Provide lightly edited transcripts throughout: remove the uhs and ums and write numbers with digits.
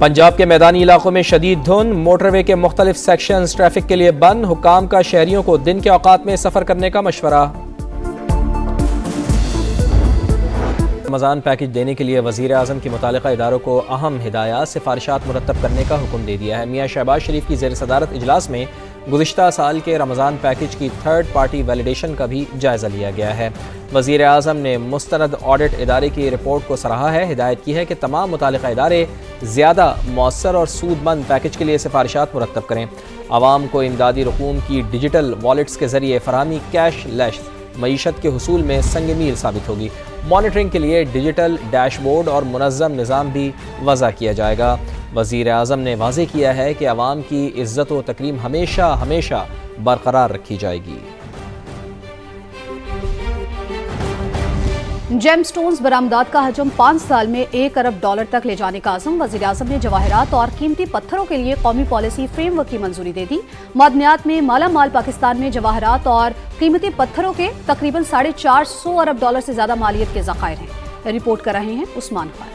پنجاب کے میدانی علاقوں میں شدید دھند، موٹر وے کے مختلف سیکشنز ٹریفک کے لیے بند، حکام کا شہریوں کو دن کے اوقات میں سفر کرنے کا مشورہ۔ رمضان پیکج دینے کے لیے وزیر اعظم کی متعلقہ اداروں کو اہم ہدایات سفارشات مرتب کرنے کا حکم دے دیا ہے۔ میاں شہباز شریف کی زیر صدارت اجلاس میں گزشتہ سال کے رمضان پیکج کی تھرڈ پارٹی ویلیڈیشن کا بھی جائزہ لیا گیا ہے۔ وزیر اعظم نے مستند آڈٹ ادارے کی رپورٹ کو سراہا ہے، ہدایت کی ہے کہ تمام متعلقہ ادارے زیادہ مؤثر اور سود مند پیکج کے لیے سفارشات مرتب کریں۔ عوام کو امدادی رقوم کی ڈیجیٹل والیٹس کے ذریعے فراہمی کیش لیس معیشت کے حصول میں سنگ میل ثابت ہوگی۔ مانیٹرنگ کے لیے ڈیجیٹل ڈیش بورڈ اور منظم نظام بھی وضع کیا جائے گا۔ وزیر اعظم نے واضح کیا ہے کہ عوام کی عزت و تکریم ہمیشہ برقرار رکھی جائے گی۔ جیم سٹونز برآمدات کا حجم 5 سال میں $1 ارب تک لے جانے کا عزم۔ وزیر اعظم نے جواہرات اور قیمتی پتھروں کے لیے قومی پالیسی فریم ورک کی منظوری دے دی۔ معدنیات میں مالا مال پاکستان میں جواہرات اور قیمتی پتھروں کے تقریباً $450 ارب سے زیادہ مالیت کے ذخائر ہیں۔ رپورٹ کر رہے ہیں عثمان خان۔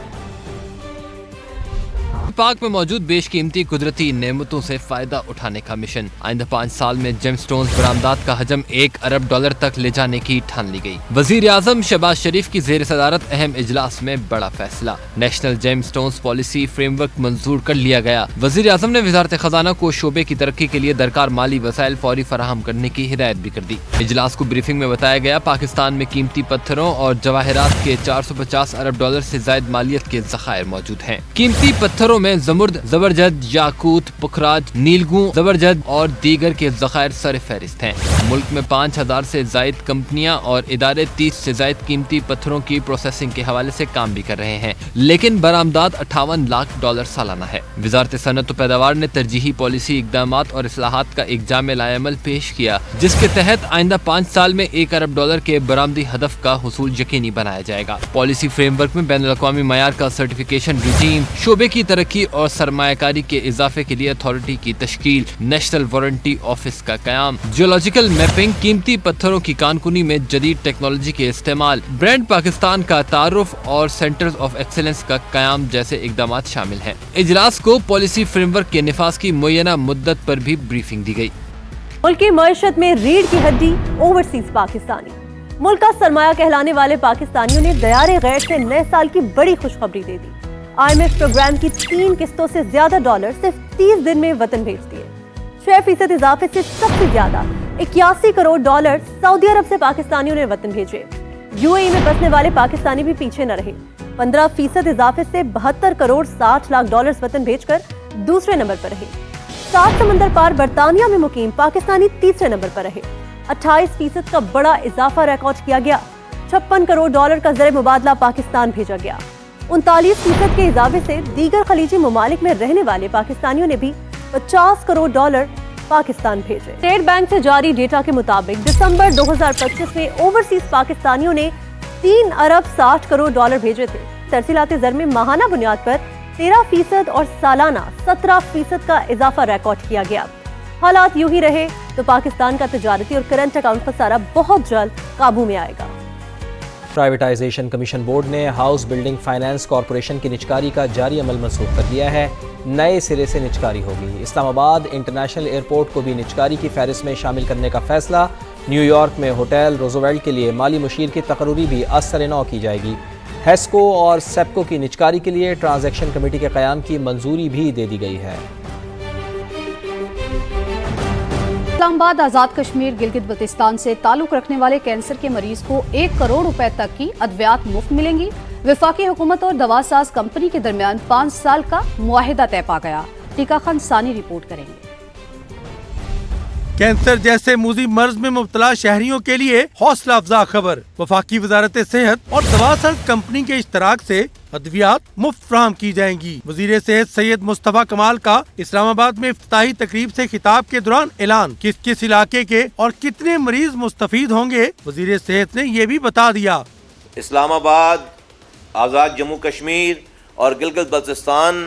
پاک میں موجود بیش قیمتی قدرتی نعمتوں سے فائدہ اٹھانے کا مشن۔ آئندہ 5 سال میں جیم سٹونز برآمدات کا حجم $1 ارب تک لے جانے کی ٹھان لی گئی۔ وزیر اعظم شہباز شریف کی زیر صدارت اہم اجلاس میں بڑا فیصلہ، national gem stones policy frame work منظور کر لیا گیا۔ وزیر اعظم نے وزارت خزانہ کو شعبے کی ترقی کے لیے درکار مالی وسائل فوری فراہم کرنے کی ہدایت بھی کر دی۔ اجلاس کو بریفنگ میں بتایا گیا، پاکستان میں قیمتی پتھروں اور جواہرات کے $450 ارب سے زائد مالیت کے ذخائر موجود ہیں۔ قیمتی پتھروں میں زمرد، زبرجد، یاقوت، پکھراج، نیلگوں، زبرجد اور دیگر کے ذخائر سر فہرست ہیں۔ ملک میں 5000 سے زائد کمپنیاں اور ادارے 30 سے زائد قیمتی پتھروں کی پروسیسنگ کے حوالے سے کام بھی کر رہے ہیں، لیکن برآمدات $58 لاکھ سالانہ ہے۔ وزارت صنعت و پیداوار نے ترجیحی پالیسی اقدامات اور اصلاحات کا ایک جامع لائحہ عمل پیش کیا، جس کے تحت آئندہ 5 سال میں $1 ارب کے برآمدی ہدف کا حصول یقینی بنایا جائے گا۔ پالیسی فریم ورک میں بین الاقوامی معیار کا سرٹیفکیشن رجیم، شعبے کی ترقی اور سرمایہ کاری کے اضافے کے لیے اتھارٹی کی تشکیل، نیشنل وارنٹی آفس کا قیام، جیولوجیکل میپنگ، قیمتی پتھروں کی کانکنی میں جدید ٹیکنالوجی کے استعمال، برانڈ پاکستان کا تعارف اور سینٹرز آف ایکسیلنس کا قیام جیسے اقدامات شامل ہیں۔ اجلاس کو پالیسی فریم ورک کے نفاذ کی معینہ مدت پر بھی بریفنگ دی گئی۔ ملک کی معیشت میں ریڑھ کی ہڈی اوورسیز پاکستانی، ملک کا سرمایہ کہلانے والے پاکستانیوں نے دیار غیر سے نئے سال کی بڑی خوشخبری دے دی۔ IMF پروگرام کی 3 قسطوں سے زیادہ ڈالر صرف 30 دن میں وطن بھیج دیے۔ 6% اضافے سے سب سے زیادہ $81 کروڑ سعودی عرب سے پاکستانیوں نے وطن بھیجے۔ UAE میں بسنے والے پاکستانی بھی پیچھے نہ رہے، 15% اضافے سے $72 کروڑ 60 لاکھ وطن بھیج کر دوسرے نمبر پر رہے۔ 7 سمندر پار برطانیہ میں مقیم پاکستانی تیسرے نمبر پر رہے۔ 28% کا بڑا اضافہ ریکارڈ کیا گیا۔ $56 کروڑ کا زر مبادلہ پاکستان بھیجا گیا۔ 39% کے اضافے سے دیگر خلیجی ممالک میں رہنے والے پاکستانیوں نے بھی $50 کروڑ پاکستان بھیجے۔ اسٹیٹ بینک سے جاری ڈیٹا کے مطابق دسمبر 2025 میں اوورسیز پاکستانیوں نے $3 ارب 60 کروڑ بھیجے تھے۔ ترسیلات زر میں ماہانہ بنیاد پر 13% اور سالانہ 17% کا اضافہ ریکارڈ کیا گیا۔ حالات یوں ہی رہے تو پاکستان کا تجارتی اور کرنٹ اکاؤنٹ خسارہ بہت جلد قابو میں آئے گا۔ پرائیویٹائزیشن کمیشن بورڈ نے ہاؤس بلڈنگ فائنانس کارپوریشن کی نجکاری کا جاری عمل منسوخ کر دیا ہے۔ نئے سرے سے نجکاری ہوگی۔ اسلام آباد انٹرنیشنل ایئرپورٹ کو بھی نجکاری کی فہرست میں شامل کرنے کا فیصلہ۔ نیو یارک میں ہوٹل روزویلٹ کے لیے مالی مشیر کی تقرری بھی از سر نو کی جائے گی۔ ہیسکو اور سیپکو کی نجکاری کے لیے ٹرانزیکشن کمیٹی کے قیام کی منظوری بھی دے دی گئی ہے۔ اسلام آباد آزاد کشمیر گلگت بلتستان سے تعلق رکھنے والے کینسر کے مریض کو $1 کروڑ تک کی ادویات مفت ملیں گی۔ وفاقی حکومت اور دوا ساز کمپنی کے درمیان 5 سال کا معاہدہ طے پا گیا۔ ٹیکا خان ثانی رپورٹ کریں گے۔ کینسر جیسے موذی مرض میں مبتلا شہریوں کے لیے حوصلہ افزا خبر۔ وفاقی وزارت صحت اور دوا ساز کمپنی کے اشتراک سے ادویات مفت فراہم کی جائیں گی۔ وزیر صحت سید مصطفیٰ کمال کا اسلام آباد میں افتتاحی تقریب سے خطاب کے دوران اعلان، کس کس علاقے کے اور کتنے مریض مستفید ہوں گے، وزیر صحت نے یہ بھی بتا دیا۔ اسلام آباد، آزاد جموں کشمیر اور گلگت بلتستان